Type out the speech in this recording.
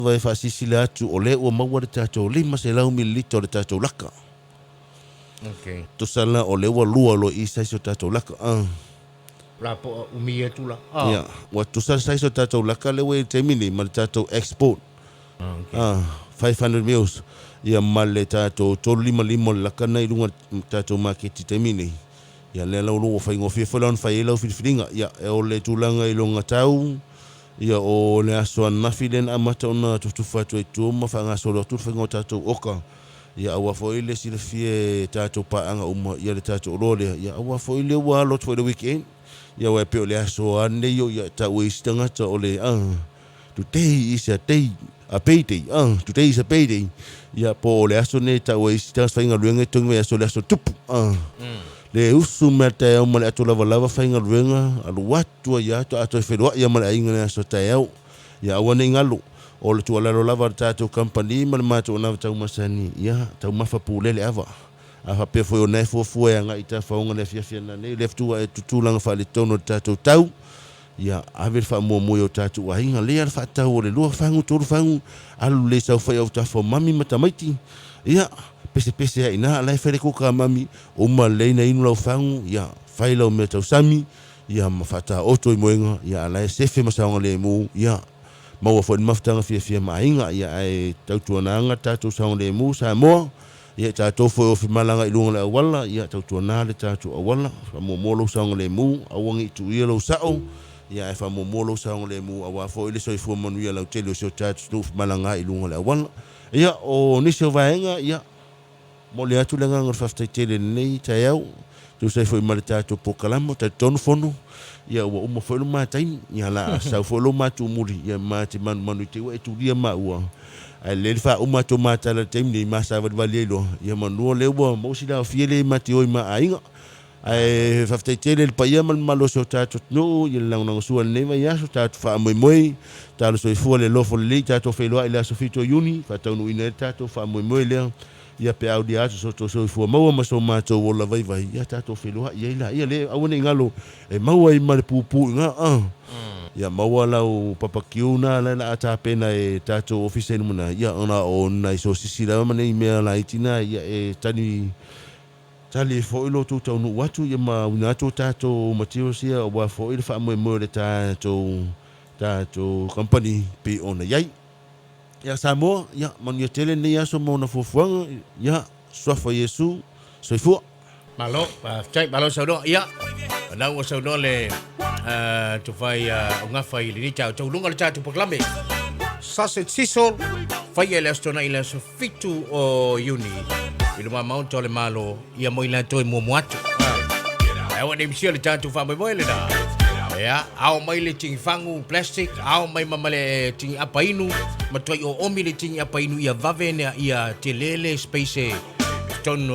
vai fasisi le atu o le ua maua le tatou 5 mililita o le tatou laka. Okay. Tosala o le ua lua lo i saiso tatou laka. La po umia tu la. Ia, wa tosala saiso tatou laka le ue te mini ma le tatou export. Okay. 500 mils. Ia ma le tatou 355 le laka nei lunga tatou maketi te mini. Ia le lau lua whai ngofia whalan whai e lau whiwhiringa. Ia e o le tūlanga i longa tau. Ia o le aso anafi len amata ona tutufu atu e tuoma whangaso leo tutu whaingo tatou oka. Ia awa foile sila fie tatou paanga uma ia le tatou role. Ia awa foile wa lot for the weekend. Ia wa pe o le aso ane yo ia tau e istangata o le today is a day, a payday. Today is a payday. Ia po o le aso ne tau e istangata whainga luenga tungi me aso le aso tupu. Le usu mea tae au male atu lava whainga ruenga alu watua ia atu atu e whenua ia male ainga nea so tae au ia awane ingalo o le tualalo lava tātou company male mātou nawa tau masani ia tau mawhapu lele ava a whapea fwoi o nei fuafua ea ngai ta whaunga le fiafia na nei leftua e tutulanga wha le tono tātou tau ia awel wha mua mui o tātou wahinga lea le whaatau o le lua whangu toru whangu alu le sau whai au tawha mami matamaiti ia pese ai na lai fere ko ka mami o ma leina inu lau fangu ia faila o me tau sami ia mafata oto i moenga ia lai sefe masaonga le mu ia maua fo maftanga fia mainga ia ai tau tuananga tatu saonga le mu sa mo ia tatu fo o malanga i lunga le awala ia tau tuana le tatu awala mo molo saonga le mu awangi tu ia lo sao ia e fa mo molo saonga le mu awa fo ile so i fu manu ia lau tele so tatu tu malanga i lunga le awala ia o nisho vaenga ia mo le atu lenga ngar faftai tele nei tai au tu sai foi male tatou pokalamo ta tonu fono ia ua uma foi lo matai ia la sa foi lo matu muri ia mati manu te wa tu dia ma ua ai le fa uma to mata la tem ni masa va valelo ia manu le ua mo si la fiele mati oi ma ainga ai faftai tele le paia mal malo so tatou no ia la nga sua nei va ia so tatou fa moi talo so fu le lofo le tatou fe lo ila so fito uni fa tonu ina tatou fa moi le ia pe au dia so fu maua maso mato wola vai ia tato felua ia le awone ngalo e maua i male pupu nga ia maua lau papakiuna la ata pena e tato office ni muna ia ona ona so sisila mane i mea la itina ia e tali fo ilo tu tau nu watu ia ma una tato matio sia wa fo ilo fa mo le tato company pe ona yai ia Samoa, ia manu tele nei aso mo na fufuanga, ia swafa Yesu, soifua. Malo, cai malo saudo, ia. Nau o saudo le tu fai unga fai li chao chau lunga le chao tu proklame. Sausage sizzle, fai ele astona ila so fitu o uni. Iluma mount ole malo, ia mo ila toi mo muatu. Awa ni msio le chao tu fai mo ele na. Ya, au mai le ting fangu plastic, au mai mamale ting apa inu, matoi o omi le ting apa inu ia vave ia telele space ton